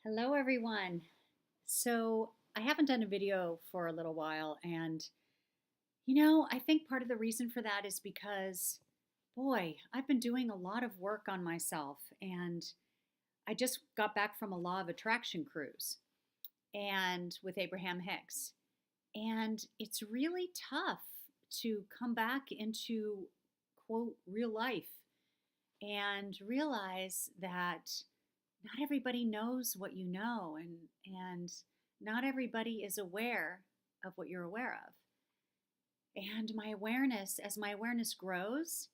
Hello, everyone. So, I haven't done a video for a little while, and I think part of the reason for that is because, boy, I've been doing a lot of work on myself, and I just got back from a law of attraction cruise and with Abraham Hicks. And it's really tough to come back into quote real life and realize that not everybody knows what you know and not everybody is aware of what you're aware of. And as my awareness grows,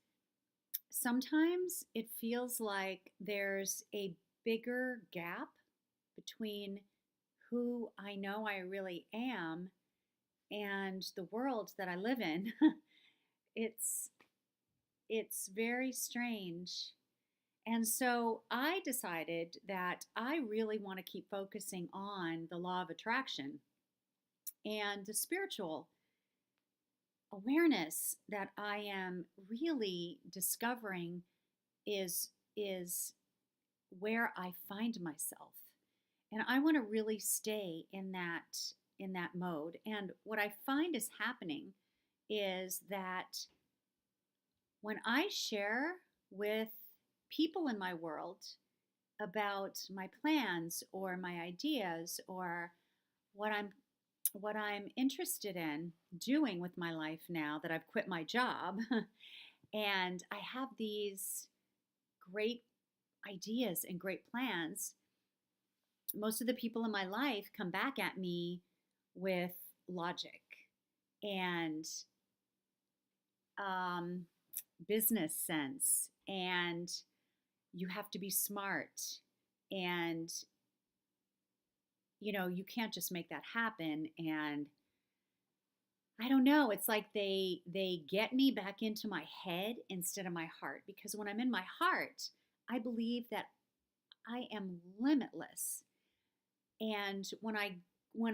sometimes it feels like there's a bigger gap between who I know I really am and the world that I live in. it's it's very strange. And so I decided that I really want to keep focusing on the law of attraction and the spiritual awareness that I am really discovering is where I find myself. And I want to really stay in that mode. And what I find is happening is that when I share with people in my world about my plans or my ideas or what I'm what I'm interested in doing with my life now that I've quit my job and I have these great ideas and great plans, most of the people in my life come back at me with logic and um, business sense, and you have to be smart, and you can't just make that happen. And I don't know, it's like they get me back into my head instead of my heart, because when I'm in my heart, I believe that I am limitless. And when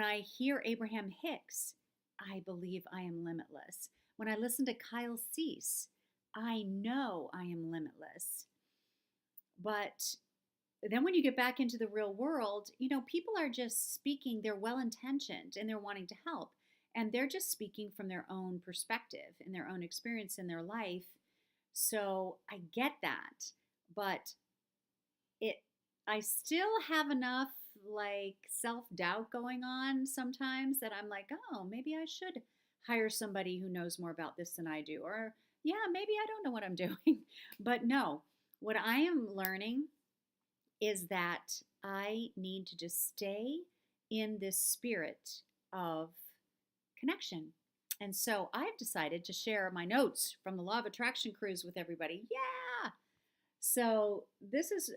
I hear Abraham Hicks, I believe I am limitless. When I listen to Kyle Cease, I know I am limitless. But then when you get back into the real world, people are just speaking, they're well intentioned and they're wanting to help. And they're just speaking from their own perspective and their own experience in their life. So I get that. But it I still have enough like self-doubt going on sometimes that I'm like, "Oh, maybe I should hire somebody who knows more about this than I do." Or, "Yeah, maybe I don't know what I'm doing." But no, what I am learning is that I need to just stay in this spirit of connection. And so I've decided to share my notes from the Law of Attraction cruise with everybody. Yeah. So this is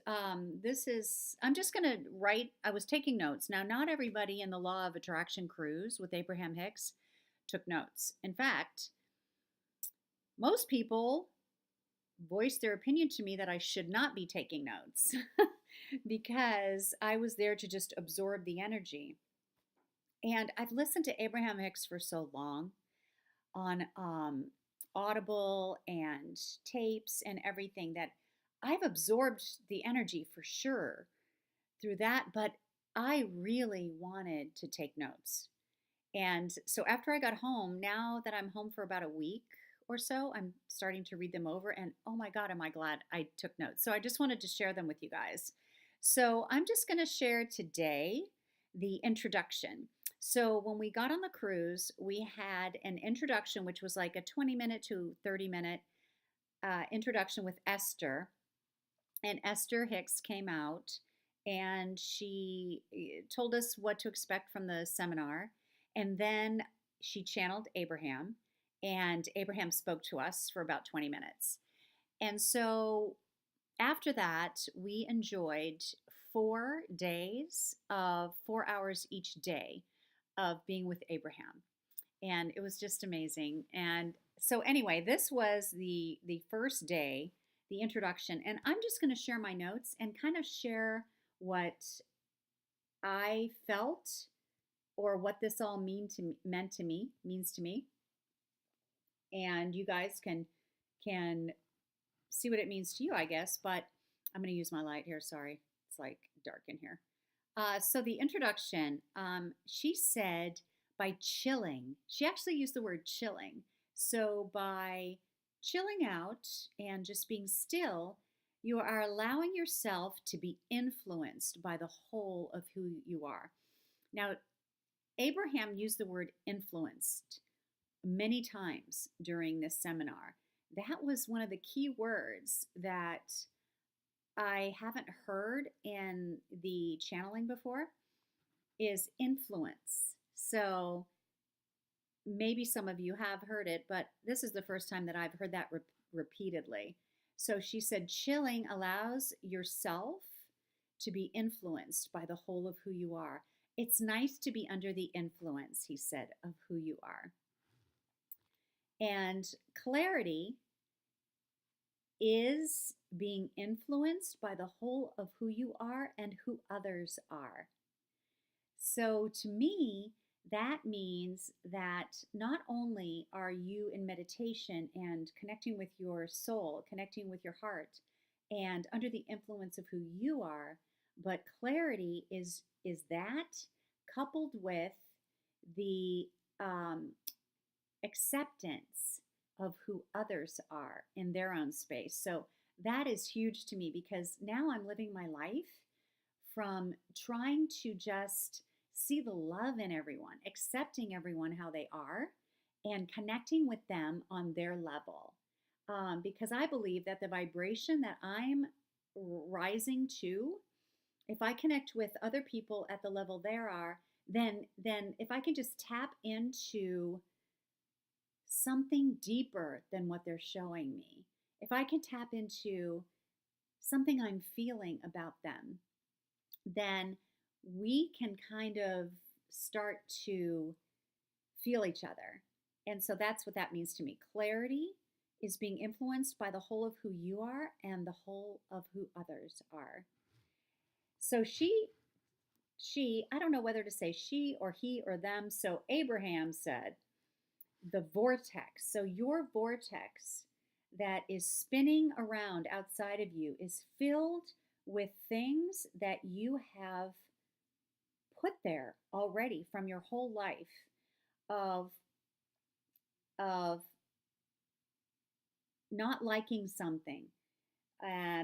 I'm just going to write. I was taking notes. Now, not everybody in the Law of Attraction cruise with Abraham Hicks took notes. In fact, most people voiced their opinion to me that I should not be taking notes because I was there to just absorb the energy. And I've listened to Abraham Hicks for so long on Audible and tapes and everything that I've absorbed the energy for sure through that, but I really wanted to take notes. And so after I got home, now that I'm home for about a week or so, I'm starting to read them over, and oh my God, am I glad I took notes. So I just wanted to share them with you guys. So I'm just going to share today the introduction. So when we got on the cruise, we had an introduction, which was like a 20-minute to 30-minute introduction with Esther. And Esther Hicks came out and she told us what to expect from the seminar. And then she channeled Abraham, and Abraham spoke to us for about 20 minutes. And so after that, we enjoyed 4 days of 4 hours each day of being with Abraham. And it was just amazing. And so anyway, this was the first day, the introduction, and I'm just going to share my notes and kind of share what I felt or what this all means to me, and you guys can see what it means to you, I guess. But I'm going to use my light here. Sorry, it's like dark in here. So the introduction, she said by chilling, she actually used the word chilling. So by chilling out and just being still, you are allowing yourself to be influenced by the whole of who you are. Now, Abraham used the word influenced many times during this seminar. That was one of the key words that I haven't heard in the channeling before is influence. So maybe some of you have heard it, but this is the first time that I've heard that repeatedly. So she said, chilling allows yourself to be influenced by the whole of who you are. It's nice to be under the influence, he said, of who you are. And clarity is being influenced by the whole of who you are and who others are. So to me, that means that not only are you in meditation and connecting with your soul, connecting with your heart, and under the influence of who you are, but clarity is that coupled with the acceptance of who others are in their own space. So that is huge to me because now I'm living my life from trying to just see the love in everyone, accepting everyone how they are, and connecting with them on their level. Because I believe that the vibration that I'm rising to, if I connect with other people at the level they are, then if I can just tap into something deeper than what they're showing me, if I can tap into something I'm feeling about them, then we can kind of start to feel each other. And so that's what that means to me. Clarity is being influenced by the whole of who you are and the whole of who others are. So I don't know whether to say she or he or them. So Abraham said, the vortex. So your vortex that is spinning around outside of you is filled with things that you have put there already from your whole life of of not liking something.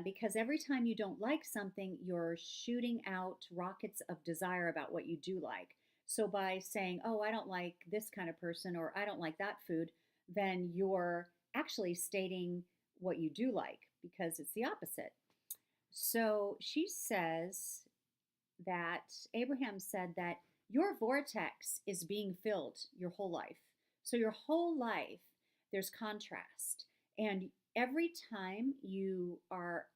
Because every time you don't like something, you're shooting out rockets of desire about what you do like. So by saying, oh, I don't like this kind of person or I don't like that food, then you're actually stating what you do like because it's the opposite. So she says that Abraham said that your vortex is being filled your whole life. So your whole life, there's contrast. And every time you are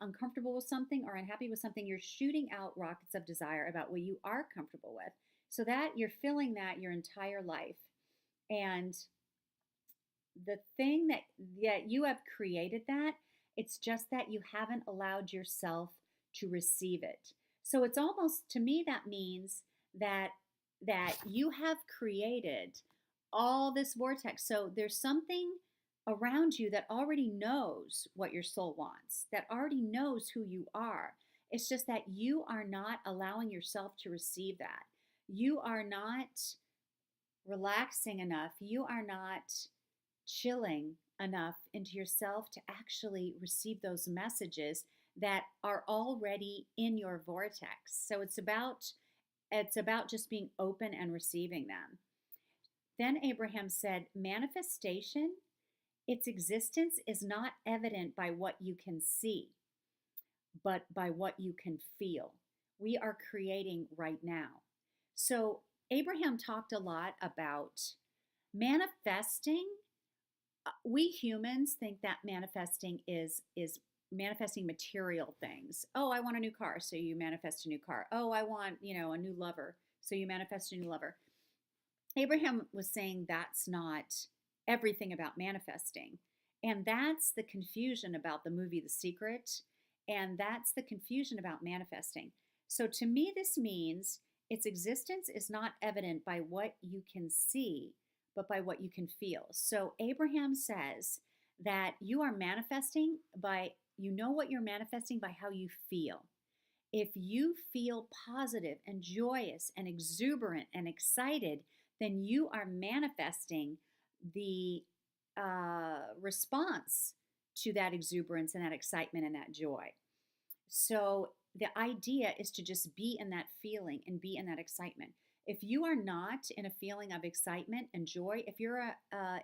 uncomfortable with something or unhappy with something, you're shooting out rockets of desire about what you are comfortable with. So that you're feeling that your entire life. And the thing that you have created that, it's just that you haven't allowed yourself to receive it. So it's almost, to me, that means that you have created all this vortex. So there's something around you that already knows what your soul wants, that already knows who you are. It's just that you are not allowing yourself to receive that. You are not relaxing enough. You are not chilling enough into yourself to actually receive those messages that are already in your vortex. So it's about just being open and receiving them. Then Abraham said, manifestation, its existence is not evident by what you can see, but by what you can feel. We are creating right now. So Abraham talked a lot about manifesting. We humans think that manifesting is manifesting material things. Oh, I want a new car, so you manifest a new car. Oh, I want, a new lover, so you manifest a new lover. Abraham was saying that's not everything about manifesting. And that's the confusion about the movie The Secret, and that's the confusion about manifesting. So to me, this means its existence is not evident by what you can see, but by what you can feel. So Abraham says that you are manifesting by, you know what you're manifesting by how you feel. If you feel positive and joyous and exuberant and excited, then you are manifesting the response to that exuberance and that excitement and that joy. So the idea is to just be in that feeling and be in that excitement. If you are not in a feeling of excitement and joy, if you're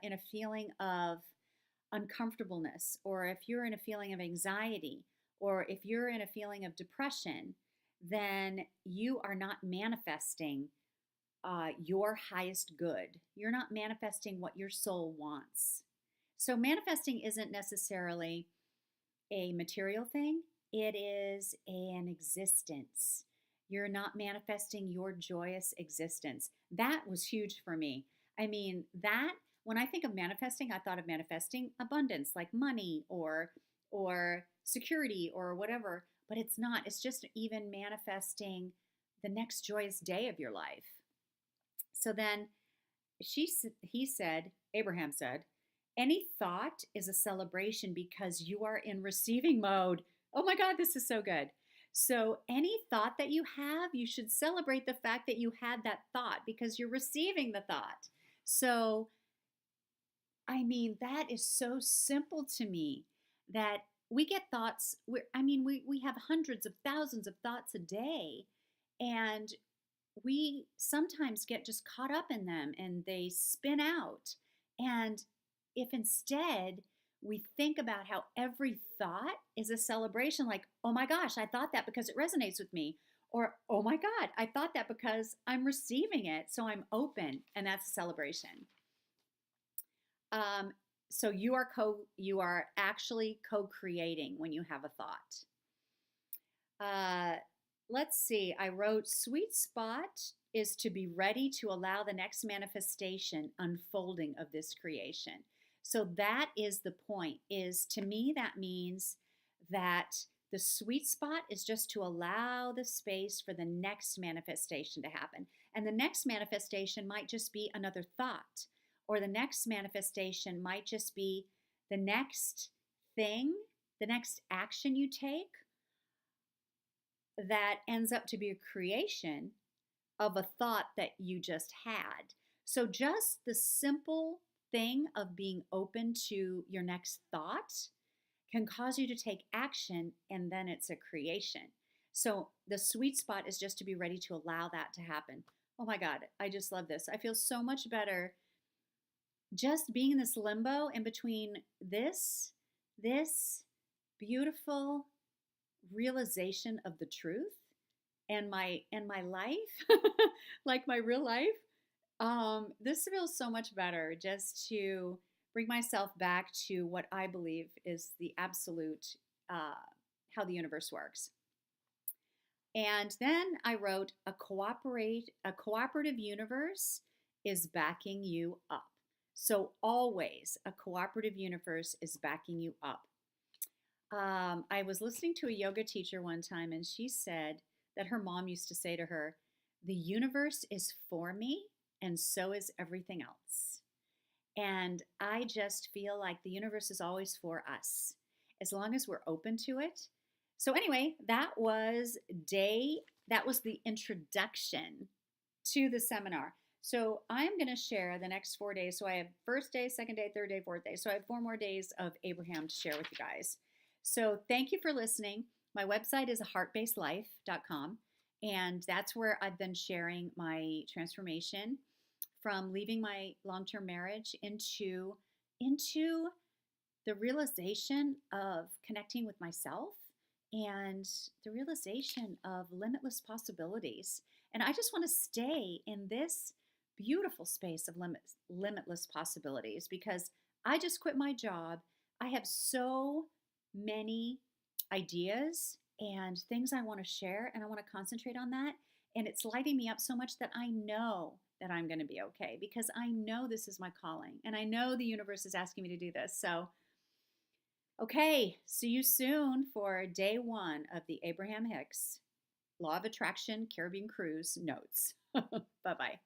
in a feeling of uncomfortableness, or if you're in a feeling of anxiety, or if you're in a feeling of depression, then you are not manifesting your highest good. You're not manifesting what your soul wants. So, manifesting isn't necessarily a material thing, it is an existence. You're not manifesting your joyous existence. That was huge for me. I mean, that when I think of manifesting, I thought of manifesting abundance, like money or security or whatever, but it's not. It's just even manifesting the next joyous day of your life. So then he said, Abraham said, any thought is a celebration because you are in receiving mode. Oh my God, this is so good. So, any thought that you have, you should celebrate the fact that you had that thought because you're receiving the thought. So, I mean, that is so simple to me that we get thoughts. We have hundreds of thousands of thoughts a day, and we sometimes get just caught up in them and they spin out. And if instead we think about how every thought is a celebration, like, oh my gosh, I thought that because it resonates with me. Or, oh my God, I thought that because I'm receiving it. So I'm open, and that's a celebration. Um, so you are actually co-creating when you have a thought. Let's see. I wrote sweet spot is to be ready to allow the next manifestation unfolding of this creation. So that is the point. Is to me that means that the sweet spot is just to allow the space for the next manifestation to happen. And the next manifestation might just be another thought, or the next manifestation might just be the next thing, the next action you take that ends up to be a creation of a thought that you just had. So just the simple thing of being open to your next thought can cause you to take action, and then it's a creation. So the sweet spot is just to be ready to allow that to happen. Oh my God, I just love this. I feel so much better just being in this limbo in between this beautiful realization of the truth and my life, like my real life. This feels so much better just to bring myself back to what I believe is the absolute how the universe works. And then I wrote a cooperative universe is backing you up. So always a cooperative universe is backing you up. I was listening to a yoga teacher one time, and she said that her mom used to say to her, the universe is for me, and so is everything else. And I just feel like the universe is always for us, as long as we're open to it. So anyway, that was the introduction to the seminar. So I'm going to share the next 4 days. So I have first day, second day, third day, fourth day. So I have 4 more days of Abraham to share with you guys. So thank you for listening. My website is heartbasedlife.com, and that's where I've been sharing my transformation from leaving my long-term marriage into the realization of connecting with myself and the realization of limitless possibilities. And I just want to stay in this beautiful space of limitless possibilities because I just quit my job. I have so many ideas and things I want to share, and I want to concentrate on that. And it's lighting me up so much that I know that I'm going to be okay because I know this is my calling and I know the universe is asking me to do this. So, okay, see you soon for day 1 of the Abraham Hicks Law of Attraction Caribbean Cruise notes. Bye-bye.